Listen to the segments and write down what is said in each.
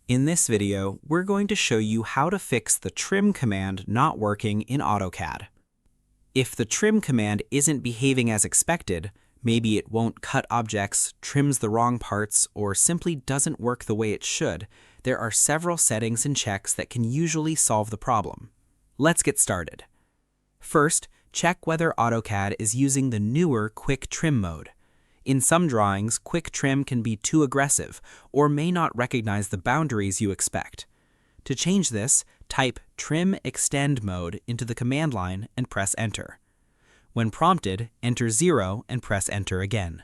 In this video, we're going to show you how to fix the trim command not working in Autocad. If the trim command isn't behaving as expected, maybe it won't cut objects, trims the wrong parts, or simply doesn't work the way it should, there are several settings and checks that can usually solve the problem. Let's get started. First, check whether Autocad is using the newer Quick Trim mode. In some drawings, quick trim can be too aggressive or may not recognize the boundaries you expect. To change this, type Trim Extend mode into the command line and press Enter. When prompted, enter 0 and press Enter again.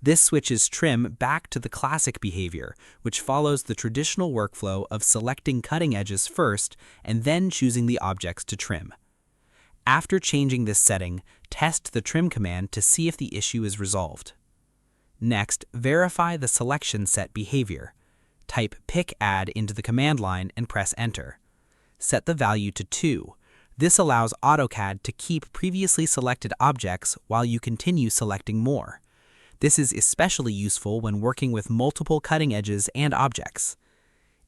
This switches trim back to the classic behavior, which follows the traditional workflow of selecting cutting edges first and then choosing the objects to trim. After changing this setting, test the trim command to see if the issue is resolved. Next, verify the selection set behavior. Type pick add into the command line and press Enter. Set the value to 2. This allows Autocad to keep previously selected objects while you continue selecting more. This is especially useful when working with multiple cutting edges and objects.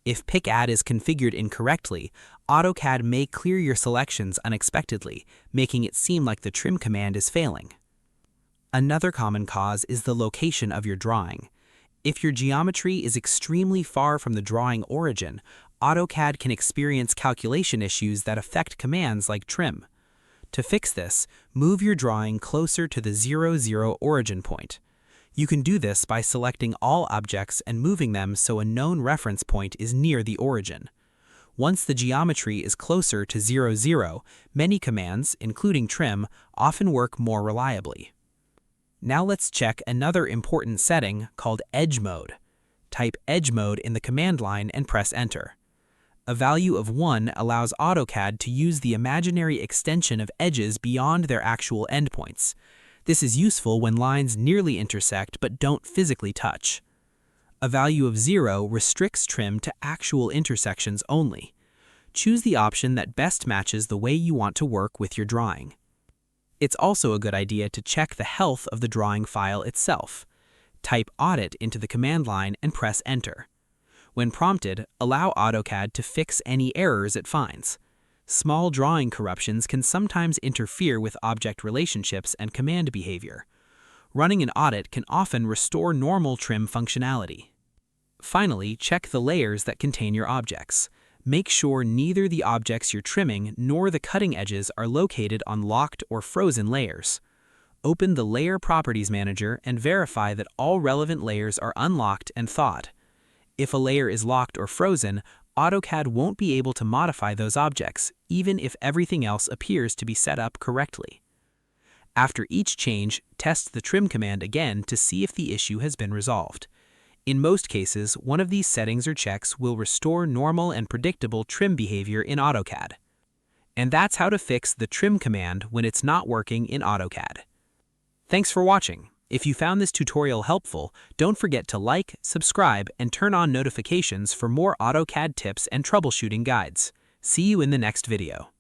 If pick add is configured incorrectly, Autocad may clear your selections unexpectedly, making it seem like the trim command is failing. Another common cause is the location of your drawing. If your geometry is extremely far from the drawing origin, Autocad can experience calculation issues that affect commands like trim. To fix this, move your drawing closer to the 0, origin point. You can do this by selecting all objects and moving them so a known reference point is near the origin. Once the geometry is closer to 0, many commands, including trim, often work more reliably. Now let's check another important setting called Edge mode. Type Edge mode in the command line and press Enter. A value of 1 allows Autocad to use the imaginary extension of edges beyond their actual endpoints. This is useful when lines nearly intersect but don't physically touch. A value of 0 restricts trim to actual intersections only. Choose the option that best matches the way you want to work with your drawing. It's also a good idea to check the health of the drawing file itself. Type Audit into the command line and press Enter. When prompted, allow Autocad to fix any errors it finds. Small drawing corruptions can sometimes interfere with object relationships and command behavior. Running an audit can often restore normal trim functionality. Finally, check the layers that contain your objects. Make sure neither the objects you're trimming nor the cutting edges are located on locked or frozen layers. Open the Layer Properties Manager and verify that all relevant layers are unlocked and thawed. If a layer is locked or frozen, Autocad won't be able to modify those objects, even if everything else appears to be set up correctly. After each change, test the trim command again to see if the issue has been resolved. In most cases, one of these settings or checks will restore normal and predictable trim behavior in Autocad. And that's how to fix the trim command when it's not working in Autocad. Thanks for watching. If you found this tutorial helpful, don't forget to like, subscribe, and turn on notifications for more Autocad tips and troubleshooting guides. See you in the next video.